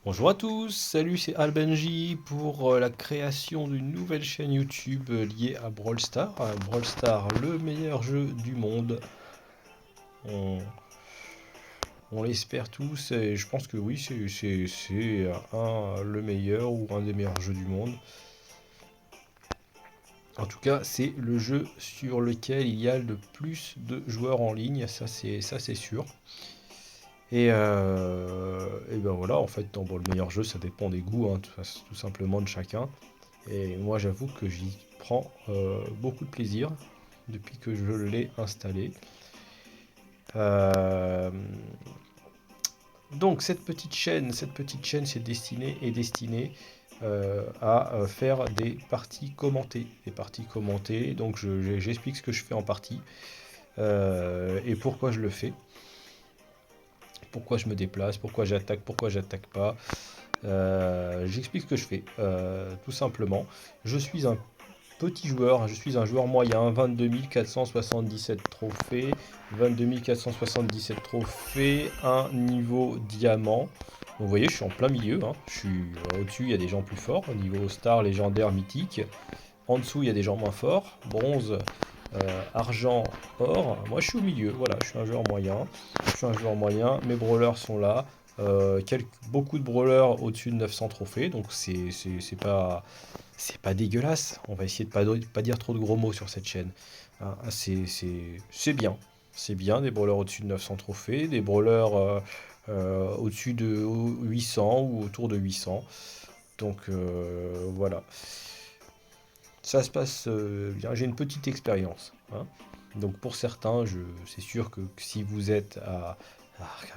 Bonjour à tous, salut, c'est Albenji pour la création d'une nouvelle chaîne YouTube liée à Brawl Stars. Brawl Stars, le meilleur jeu du monde. On, on l'espère tous et je pense que oui, c'est le meilleur ou un des meilleurs jeux du monde. En tout cas, c'est le jeu sur lequel il y a le plus de joueurs en ligne, ça c'est sûr. Et ben voilà, en fait, bon, le meilleur jeu, ça dépend des goûts, hein, tout simplement de chacun. Et moi, j'avoue que j'y prends beaucoup de plaisir depuis que je l'ai installé. Euh, donc, cette petite chaîne est destinée à faire des parties commentées. Des parties commentées, donc j'explique ce que je fais en partie et pourquoi je le fais. Pourquoi je me déplace, pourquoi j'attaque pas. J'explique ce que je fais, tout simplement. Je suis un petit joueur, je suis un joueur moyen, 22 477 trophées, 22 477 trophées, un niveau diamant. Donc vous voyez, je suis en plein milieu, hein. Je suis au-dessus, il y a des gens plus forts, au niveau star, légendaire, mythique. En dessous, il y a des gens moins forts, bronze, argent, or. Moi, je suis au milieu, voilà, je suis un joueur moyen. Je suis un joueur moyen, mes brawlers sont là. Beaucoup de brawlers au-dessus de 900 trophées, donc c'est pas dégueulasse. On va essayer de pas dire trop de gros mots sur cette chaîne. Hein, c'est bien. C'est bien, des brawlers au-dessus de 900 trophées, des brawlers au-dessus de 800 ou autour de 800. Donc voilà. Ça se passe bien. J'ai une petite expérience, hein. Donc pour certains, c'est sûr que si vous êtes à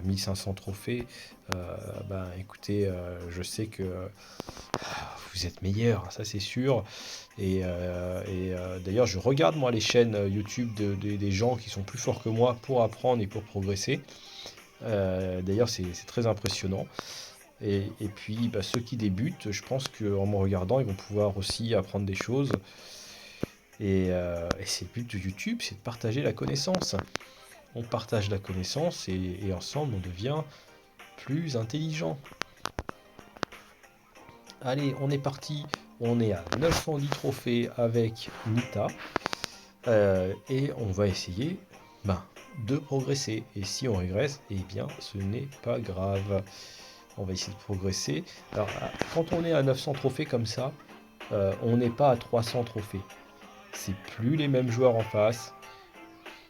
1500 trophées, ben écoutez, je sais que vous êtes meilleur, ça c'est sûr. D'ailleurs, je regarde moi les chaînes YouTube des gens qui sont plus forts que moi pour apprendre et pour progresser. D'ailleurs, c'est très impressionnant. Et puis, bah, ceux qui débutent, je pense qu'en me regardant, ils vont pouvoir aussi apprendre des choses. Et c'est le but de YouTube, c'est de partager la connaissance. On partage la connaissance et ensemble, on devient plus intelligent. Allez, on est parti. On est à 910 trophées avec Nita. Et on va essayer ben, de progresser. Et si on régresse, eh bien, ce n'est pas grave. On va essayer de progresser. Alors, quand on est à 900 trophées comme ça, on n'est pas à 300 trophées. C'est plus les mêmes joueurs en face.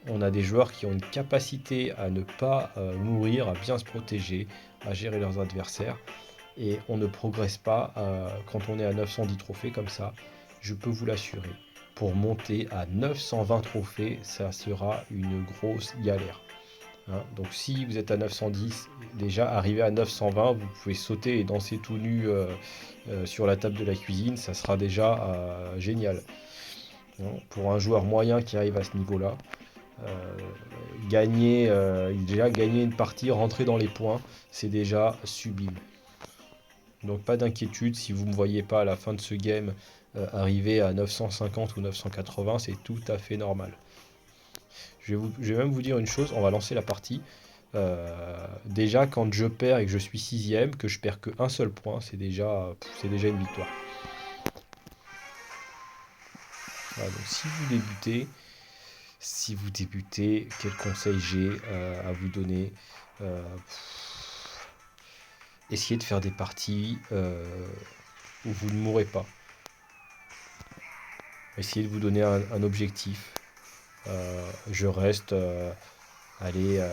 On a des joueurs qui ont une capacité à ne pas mourir, à bien se protéger, à gérer leurs adversaires. Et on ne progresse pas quand on est à 910 trophées comme ça, je peux vous l'assurer. Pour monter à 920 trophées, ça sera une grosse galère, hein. Donc si vous êtes à 910, déjà arrivé à 920, vous pouvez sauter et danser tout nu sur la table de la cuisine, ça sera déjà génial, hein. Pour un joueur moyen qui arrive à ce niveau-là, euh, déjà gagner une partie, rentrer dans les points, c'est déjà sublime. Donc pas d'inquiétude, si vous ne me voyez pas à la fin de ce game arriver à 950 ou 980, c'est tout à fait normal. Je vais même vous dire une chose, on va lancer la partie. Déjà quand je perds et que je suis sixième, que je perds qu'un seul point, c'est déjà une victoire. Voilà, donc si vous débutez, quel conseil j'ai à vous donner? Euh, Essayez de faire des parties où vous ne mourrez pas. Essayez de vous donner un objectif. Je reste, allez,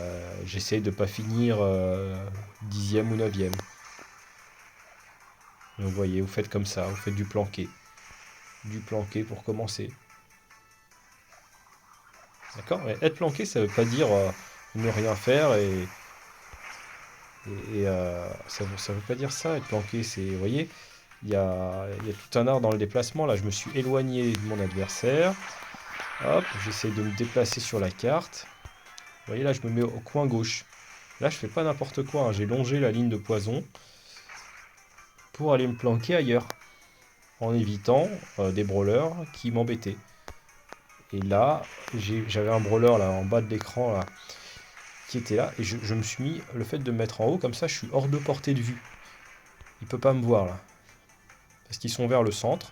j'essaye de pas finir 10e ou 9e. Vous voyez, vous faites comme ça, vous faites du planqué. Du planqué pour commencer. D'accord? Mais être planqué, ça veut pas dire ne rien faire ça veut pas dire ça, être planqué. Vous voyez, il y a tout un art dans le déplacement. Là, je me suis éloigné de mon adversaire. Hop, j'essaie de me déplacer sur la carte. Vous voyez, là, je me mets au coin gauche. Là, je fais pas n'importe quoi, hein. J'ai longé la ligne de poison pour aller me planquer ailleurs, en évitant des brawlers qui m'embêtaient. Et là, j'avais un brawler là en bas de l'écran là, qui était là, et je me suis mis, le fait de me mettre en haut, comme ça, je suis hors de portée de vue. Il peut pas me voir là. Parce qu'ils sont vers le centre.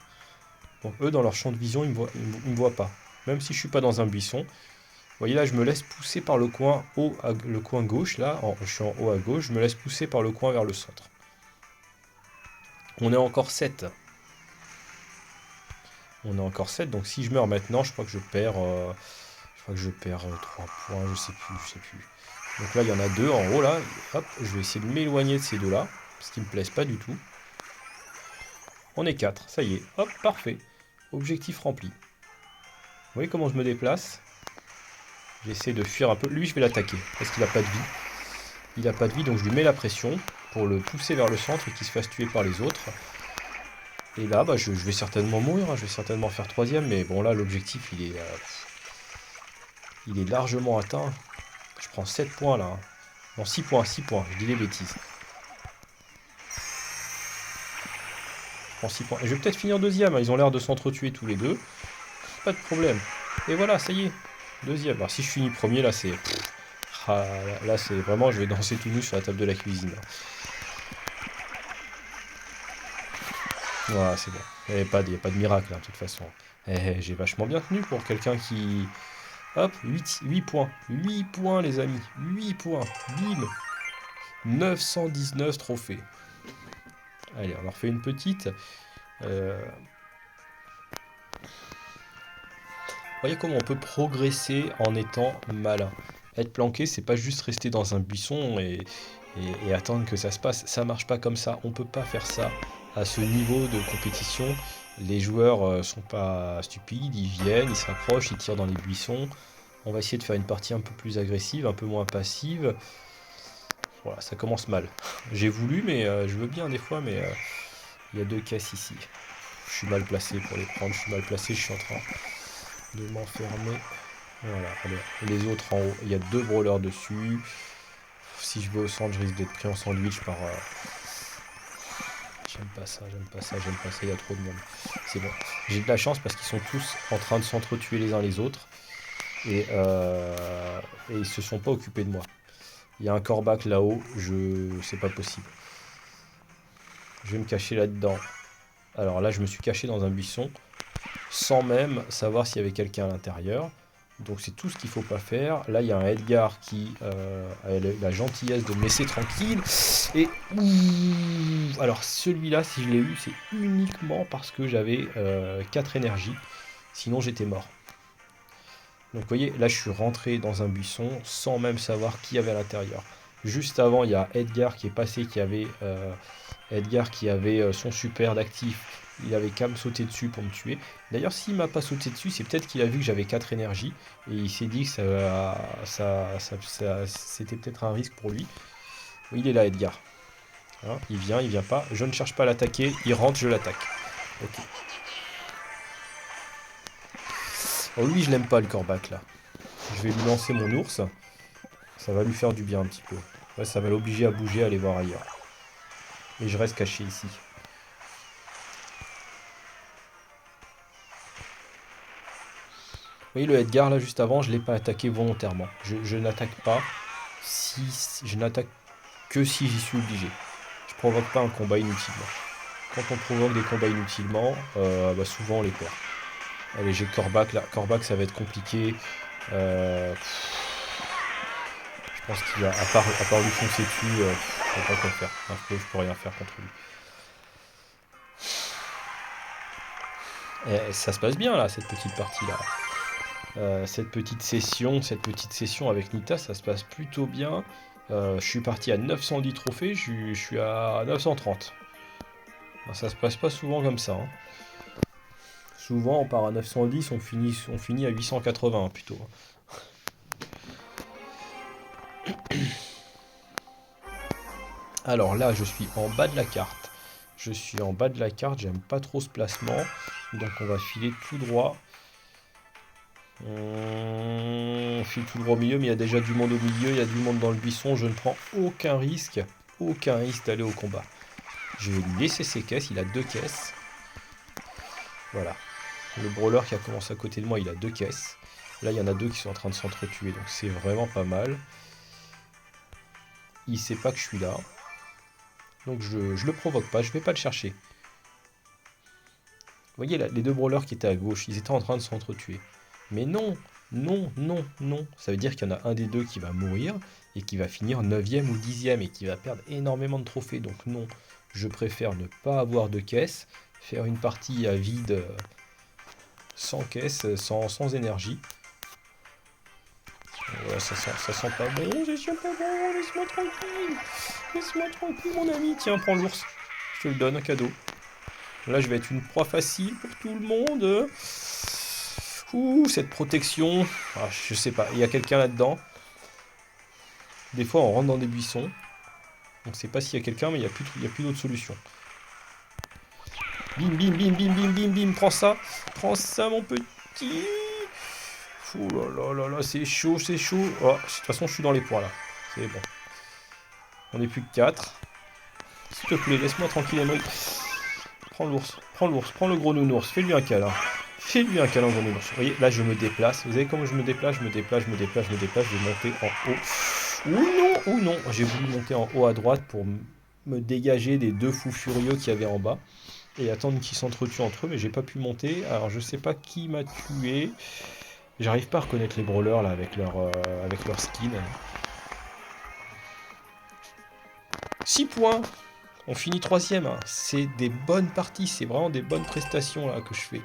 Donc eux, dans leur champ de vision, ils me voient pas. Même si je suis pas dans un buisson. Vous voyez là, je me laisse pousser par le coin haut, le coin gauche. Là, je suis en haut à gauche. Je me laisse pousser par le coin vers le centre. On est encore 7. On est encore 7. Donc si je meurs maintenant, je crois que je perds... 3 points. Je sais plus. Donc là, il y en a 2 en haut là. Hop, je vais essayer de m'éloigner de ces 2 là. Parce qu'ils me plaisent pas du tout. On est 4. Ça y est. Hop, parfait. Objectif rempli. Vous voyez comment je me déplace? J'essaie de fuir un peu. Lui, je vais l'attaquer. Parce qu'il n'a pas de vie. Il n'a pas de vie, donc je lui mets la pression pour le pousser vers le centre et qu'il se fasse tuer par les autres. Et là, bah, je vais certainement mourir. Hein. Je vais certainement faire 3e. Mais bon, là, l'objectif, il est largement atteint. Je prends 7 points, là. Hein. Non, 6 points, 6 points. Je dis des bêtises. Je prends 6 points. Et je vais peut-être finir 2e. Hein. Ils ont l'air de s'entretuer tous les deux. Pas de problème. Et voilà, ça y est. 2e. Alors, si je finis premier, là, c'est... Ah, là, c'est vraiment... Je vais danser tout nu sur la table de la cuisine. Là. Voilà, c'est bon. Il n'y a pas de miracle, hein, de toute façon. J'ai vachement bien tenu pour quelqu'un qui... Hop, 8 points. 8 points, les amis. 8 points. Bim. 919 trophées. Allez, on en refait une petite. Vous voyez comment on peut progresser en étant malin. Être planqué, c'est pas juste rester dans un buisson et attendre que ça se passe. Ça marche pas comme ça. On peut pas faire ça à ce niveau de compétition. Les joueurs sont pas stupides, ils viennent, ils s'approchent, ils tirent dans les buissons. On va essayer de faire une partie un peu plus agressive, un peu moins passive. Voilà, ça commence mal. J'ai voulu, mais je veux bien des fois, mais il y a 2 caisses ici. Je suis mal placé pour les prendre, je suis mal placé, je suis en train de m'enfermer. Voilà, allez, les autres en haut, il y a 2 brawlers dessus. Si je vais au centre, je risque d'être pris en sandwich par... J'aime pas ça, il y a trop de monde. C'est bon. J'ai de la chance parce qu'ils sont tous en train de s'entretuer les uns les autres. Et ils se sont pas occupés de moi. Il y a un corbac là-haut, c'est pas possible. Je vais me cacher là-dedans. Alors là, je me suis caché dans un buisson sans même savoir s'il y avait quelqu'un à l'intérieur. Donc c'est tout ce qu'il faut pas faire. Là, il y a un Edgar qui a la gentillesse de me laisser tranquille. Et alors celui-là, si je l'ai eu, c'est uniquement parce que j'avais 4 énergies. Sinon, j'étais mort. Donc vous voyez, là je suis rentré dans un buisson sans même savoir qui y avait à l'intérieur. Juste avant, il y a Edgar qui est passé, qui avait son super d'actif. Il avait qu'à me sauter dessus pour me tuer. D'ailleurs, s'il m'a pas sauté dessus, c'est peut-être qu'il a vu que j'avais 4 énergies. Et il s'est dit que c'était peut-être un risque pour lui. Il est là, Edgar. Hein, il vient pas. Je ne cherche pas à l'attaquer. Il rentre, je l'attaque. Ok. Oh, lui, je l'aime pas, le corbac, là. Je vais lui lancer mon ours. Ça va lui faire du bien un petit peu. Ouais, ça va l'obliger à bouger, à aller voir ailleurs. Et je reste caché ici. Vous voyez le Edgar là juste avant, je ne l'ai pas attaqué volontairement. Je n'attaque pas si je n'attaque que si j'y suis obligé. Je provoque pas un combat inutilement. Quand on provoque des combats inutilement, souvent on les perd. Allez, j'ai Corbac là. Corbac, ça va être compliqué. Je pense qu'il va, à part lui foncer dessus, je ne sais pas quoi faire. Je peux rien faire contre lui. Et ça se passe bien là, cette petite partie là. Cette petite session avec Nita, ça se passe plutôt bien. Je suis parti à 910 trophées, je suis à 930. Ça se passe pas souvent comme ça. Hein. Souvent on part à 910, on finit à 880 plutôt. Alors là, je suis en bas de la carte. J'aime pas trop ce placement. Donc on va filer tout droit. On file tout droit au milieu, mais il y a déjà du monde au milieu, il y a du monde dans le buisson. Je ne prends aucun risque d'aller au combat. Je vais lui laisser ses caisses, il a 2 caisses. Voilà. Le brawler qui a commencé à côté de moi, il a 2 caisses. Là, il y en a 2 qui sont en train de s'entretuer, donc c'est vraiment pas mal. Il sait pas que je suis là. Donc je le provoque pas, je vais pas le chercher. Vous voyez là, les deux brawlers qui étaient à gauche, ils étaient en train de s'entretuer. Mais non, non, non, non. Ça veut dire qu'il y en a un des deux qui va mourir et qui va finir 9e ou 10e et qui va perdre énormément de trophées. Donc non, je préfère ne pas avoir de caisse, faire une partie à vide sans caisse, sans énergie. Ouais, ça sent pas bon, ça sent pas bon, laisse-moi tranquille. Laisse-moi tranquille mon ami. Tiens, prends l'ours. Je te le donne, un cadeau. Là, je vais être une proie facile pour tout le monde. Ouh, cette protection. Ah, je sais pas, il y a quelqu'un là-dedans. Des fois, on rentre dans des buissons. On ne sait pas s'il y a quelqu'un, mais il y a plus d'autre solution. Bim, bim, bim, bim, bim, bim, bim. Prends ça. Prends ça, mon petit. Ouh là là là là, c'est chaud, c'est chaud. Oh, de toute façon, je suis dans les points, là. C'est bon. On n'est plus que 4. S'il te plaît, laisse-moi tranquille, Emery. Prends l'ours, prends le gros nounours. Fais-lui un câlin. Fais-lui un câlin, gros nounours. Vous voyez, là, je me déplace. Vous savez comment je me déplace? Je me déplace. Je vais monter en haut. Ou non. J'ai voulu monter en haut à droite pour me dégager des deux fous furieux qu'il y avait en bas. Et attendre qu'ils s'entretuent entre eux, mais j'ai pas pu monter. Alors, je sais pas qui m'a tué. J'arrive pas à reconnaître les brawlers, là, avec leur skin. 6 points. On finit 3e. Hein. C'est des bonnes parties. C'est vraiment des bonnes prestations là que je fais.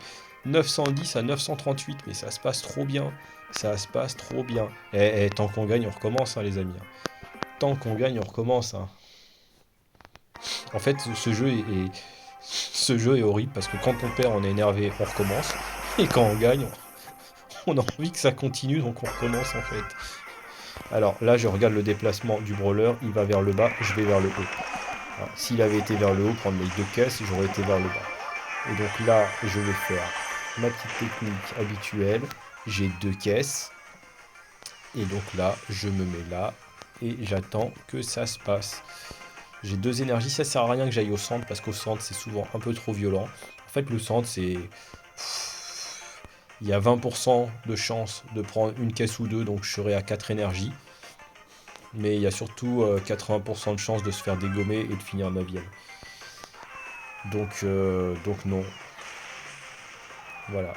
910 à 938. Mais ça se passe trop bien. Ça se passe trop bien. Et tant qu'on gagne, on recommence, hein, les amis. Tant qu'on gagne, on recommence. Hein. En fait, ce jeu est horrible parce que quand on perd, on est énervé, on recommence. Et quand on gagne, on a envie que ça continue, donc on recommence en fait. Alors là, je regarde le déplacement du brawler. Il va vers le bas, je vais vers le haut. S'il avait été vers le haut, prendre les deux caisses, j'aurais été vers le bas. Et donc là, je vais faire ma petite technique habituelle. J'ai deux caisses. Et donc là, je me mets là. Et j'attends que ça se passe. J'ai deux énergies. Ça sert à rien que j'aille au centre. Parce qu'au centre, c'est souvent un peu trop violent. En fait, le centre, c'est... Il y a 20% de chance de prendre une caisse ou deux. Donc je serai à 4 énergies. Mais il y a surtout 80% de chance de se faire dégommer et de finir 9e. Donc non. Voilà.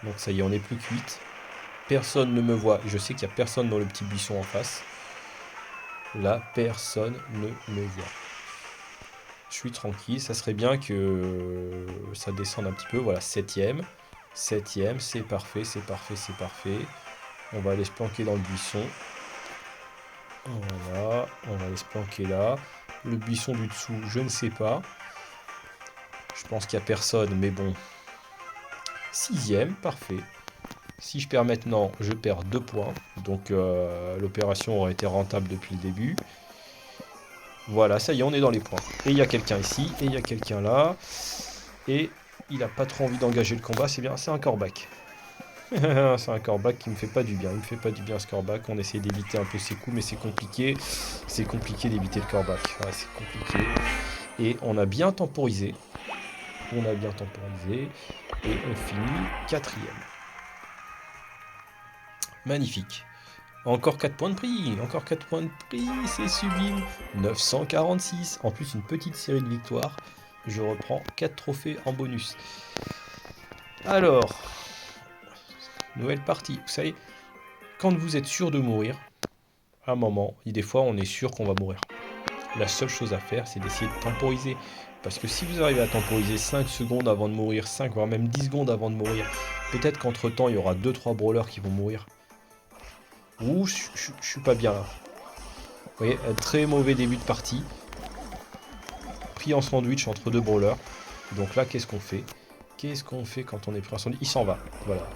Donc ça y est, on n'est plus que 8. Personne ne me voit. Je sais qu'il n'y a personne dans le petit buisson en face. Là, personne ne me voit. Je suis tranquille. Ça serait bien que ça descende un petit peu. Voilà, 7e. 7e, c'est parfait, c'est parfait, c'est parfait. On va aller se planquer dans le buisson. Voilà, on va aller se planquer là. Le buisson du dessous, je ne sais pas. Je pense qu'il n'y a personne, mais bon. 6e, parfait. Si je perds maintenant, je perds 2 points. Donc l'opération aurait été rentable depuis le début. Voilà, ça y est, on est dans les points. Et il y a quelqu'un ici, et il y a quelqu'un là. Et il n'a pas trop envie d'engager le combat, c'est bien, c'est un corback. C'est un corback qui me fait pas du bien. Il me fait pas du bien ce corback. On essaie d'éviter un peu ses coups, mais c'est compliqué. C'est compliqué d'éviter le corback. Ouais, c'est compliqué. Et on a bien temporisé. On a bien temporisé. Et on finit 4e. Magnifique. Encore 4 points de prix. Encore 4 points de prix. C'est sublime. 946. En plus, une petite série de victoires. Je reprends 4 trophées en bonus. Alors, nouvelle partie. Vous savez, quand vous êtes sûr de mourir, à un moment, et des fois, on est sûr qu'on va mourir. La seule chose à faire, c'est d'essayer de temporiser. Parce que si vous arrivez à temporiser 5 secondes avant de mourir, 5 voire même 10 secondes avant de mourir, peut-être qu'entre temps, il y aura 2-3 brawlers qui vont mourir. Ouh, je suis pas bien là. Vous voyez, un très mauvais début de partie. Pris en sandwich entre deux brawlers. Donc là, qu'est-ce qu'on fait? Qu'est-ce qu'on fait quand on est pris en sandwich? Il s'en va. Voilà.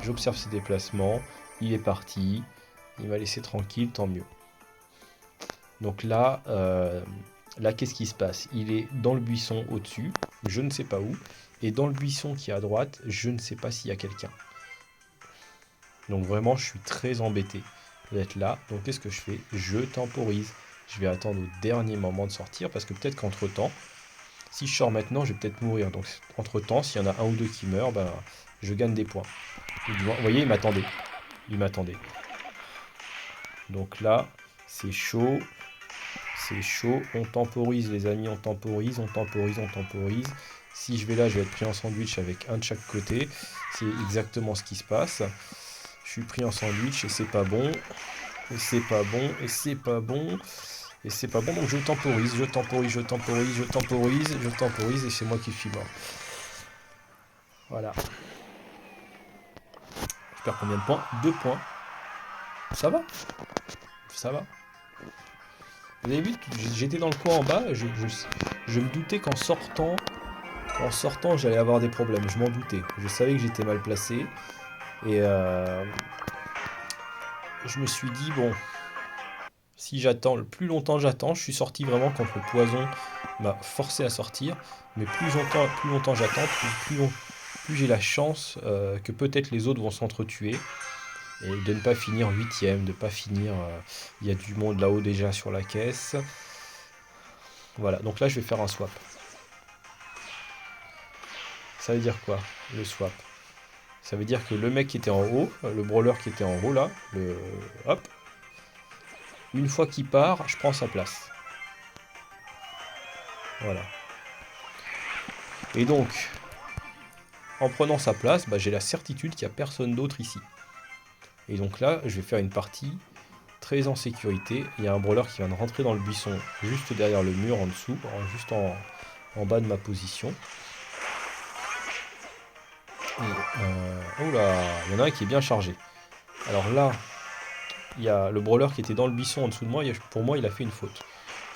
J'observe ses déplacements. Il est parti. Il m'a laissé tranquille, tant mieux. Donc là, qu'est-ce qui se passe? Il est dans le buisson au-dessus. Je ne sais pas où. Et dans le buisson qui est à droite, je ne sais pas s'il y a quelqu'un. Donc vraiment, je suis très embêté d'être là. Donc qu'est-ce que je fais? Je temporise. Je vais attendre au dernier moment de sortir parce que peut-être qu'entre-temps, si je sors maintenant, je vais peut-être mourir. Donc entre-temps, s'il y en a un ou deux qui meurent, ben, je gagne des points. Vous voyez, il m'attendait. Il m'attendait. Donc là, c'est chaud. C'est chaud. On temporise, les amis. On temporise, on temporise, on temporise. Si je vais là, je vais être pris en sandwich avec un de chaque côté. C'est exactement ce qui se passe. Je suis pris en sandwich et c'est pas bon. Et c'est pas bon. Et c'est pas bon. Et c'est pas bon. Donc je temporise, je temporise, je temporise, je temporise, je temporise. Et c'est moi qui suis mort. Voilà. Je perds combien de points? 2 points. Ça va? Ça va. Vous avez vu, j'étais dans le coin en bas. Je me doutais qu'en sortant, j'allais avoir des problèmes. Je m'en doutais. Je savais que j'étais mal placé. Et je me suis dit, bon, si j'attends, le plus longtemps j'attends, je suis sorti vraiment quand le poison m'a forcé à sortir. Mais plus longtemps j'attends, plus j'ai la chance que peut-être les autres vont s'entretuer. Et de ne pas finir 8ème, de ne pas finir... Il y a du monde là-haut déjà sur la caisse. Voilà, donc là je vais faire un swap. Ça veut dire quoi, le swap? Ça veut dire que le mec qui était en haut, le brawler qui était en haut là, hop, une fois qu'il part, je prends sa place. Voilà. Et donc, en prenant sa place, bah, j'ai la certitude qu'il n'y a personne d'autre ici. Et donc là, je vais faire une partie très en sécurité. Il y a un brawler qui vient de rentrer dans le buisson, juste derrière le mur en dessous, juste en bas de ma position. Et, oula, il y en a un qui est bien chargé. Alors là, il y a le brawler qui était dans le buisson en dessous de moi. Pour moi, il a fait une faute.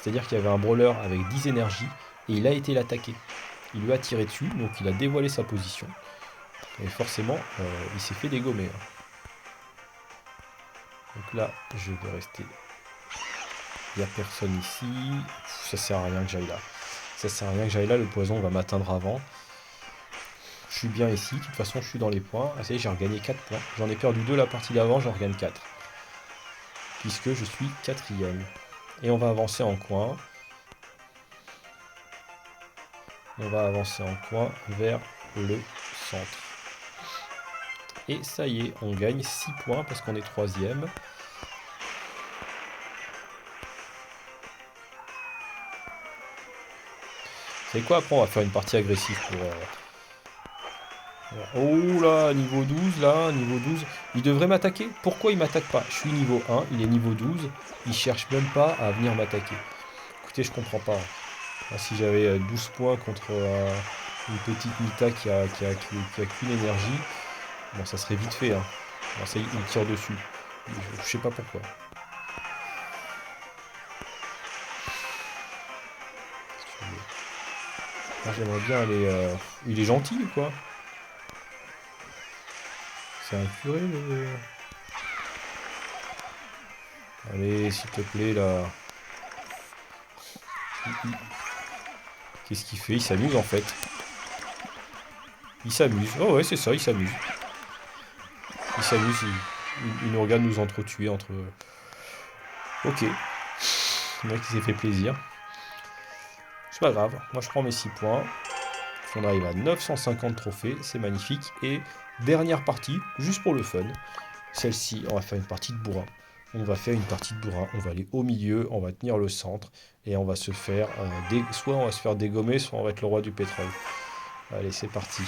C'est-à-dire qu'il y avait un brawler avec 10 énergies et il a été l'attaquer. Il lui a tiré dessus, donc il a dévoilé sa position. Et forcément, il s'est fait dégommer. Donc là, je vais rester. Il n'y a personne ici. Ça sert à rien que j'aille là. Ça sert à rien que j'aille là, le poison va m'atteindre avant. Je suis bien ici, de toute façon je suis dans les points. Ah ça y est, j'ai regagné 4 points. J'en ai perdu 2 la partie d'avant, j'en regagne 4. Puisque je suis 4ème. Et on va avancer en coin. On va avancer en coin vers le centre. Et ça y est, on gagne 6 points parce qu'on est 3ème. Vous savez quoi, après on va faire une partie agressive pour... Oh là, niveau 12 là, niveau 12. Il devrait m'attaquer. Pourquoi il m'attaque pas? Je suis niveau 1, il est niveau 12. Il cherche même pas à venir m'attaquer. Écoutez, je comprends pas. Si j'avais 12 points contre une petite Nita qui a qu'une énergie, bon ça serait vite fait. Hein. Bon, ça, il me tire dessus. Je sais pas pourquoi. J'aimerais bien aller... Il est gentil ou quoi? C'est un curé le... Allez, s'il te plaît, là. Qu'est-ce qu'il fait? Il s'amuse, en fait. Il s'amuse. Oh ouais, c'est ça, il s'amuse. Il s'amuse, il nous regarde nous entretuer entre... Ok. Le mec, il s'est fait plaisir. C'est pas grave. Moi, je prends mes 6 points. On arrive à 950 trophées. C'est magnifique. Et dernière partie, juste pour le fun. Celle-ci, on va faire une partie de bourrin. On va faire une partie de bourrin. On va aller au milieu. On va tenir le centre. Et on va se faire... soit on va se faire dégommer, soit on va être le roi du pétrole. Allez, c'est parti.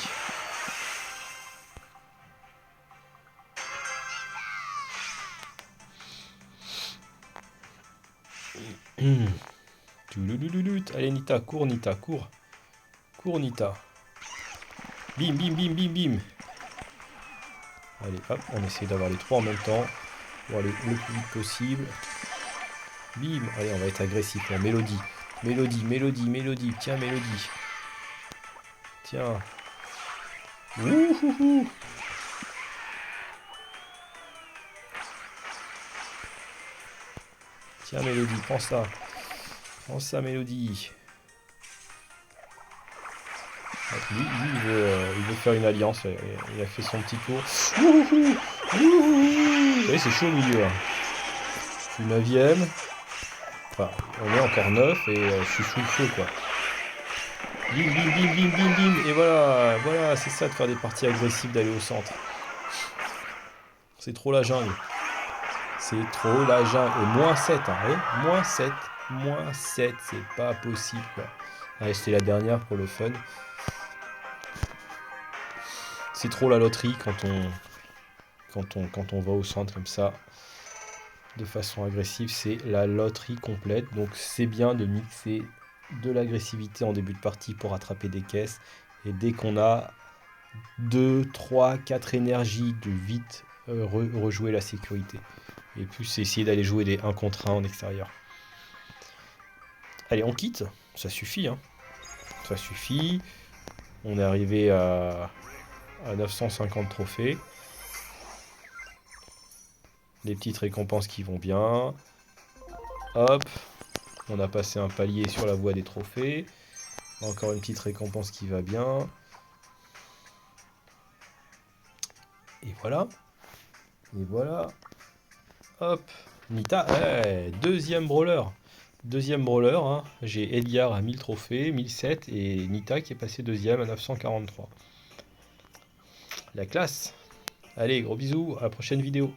Allez, Nita, cours, Nita, cours. Cours, Nita. Bim, bim, bim, bim, bim. Allez, hop, on essaie d'avoir les 3 en même temps. Pour aller le plus vite possible. Bim. Allez, on va être agressif. Là. Mélodie. Mélodie, mélodie, mélodie. Tiens, mélodie. Tiens. Ouhouhou. Tiens, Mélodie, prends ça. Prends ça, Mélodie. Lui, il veut faire une alliance. Il a fait son petit tour. Vous voyez, c'est chaud au milieu. Hein. Je suis 9ème. Enfin, on est encore 9 et je suis sous le feu, quoi. Bim, bim, bim, bim, bim, bim. Et voilà, voilà, c'est ça de faire des parties agressives, d'aller au centre. C'est trop la jungle. C'est trop la jungle. Et -7, hein, oui, -7. Moins 7, c'est pas possible, quoi. Allez, c'était la dernière pour le fun. C'est trop la loterie quand on va au centre comme ça, de façon agressive, c'est la loterie complète. Donc c'est bien de mixer de l'agressivité en début de partie pour attraper des caisses. Et dès qu'on a 2, 3, 4 énergies, de vite rejouer la sécurité. Et plus c'est essayer d'aller jouer des 1 contre 1 en extérieur. Allez, on quitte. Ça suffit, hein. Ça suffit. On est arrivé à 950 trophées. Les petites récompenses qui vont bien. Hop. On a passé un palier sur la voie des trophées. Encore une petite récompense qui va bien. Et voilà. Et voilà. Hop. Nita. Ouais, deuxième brawler. Deuxième brawler. Hein. J'ai Edgar à 1000 trophées, 1007. Et Nita qui est passé deuxième à 943. La classe. Allez, gros bisous. À la prochaine vidéo.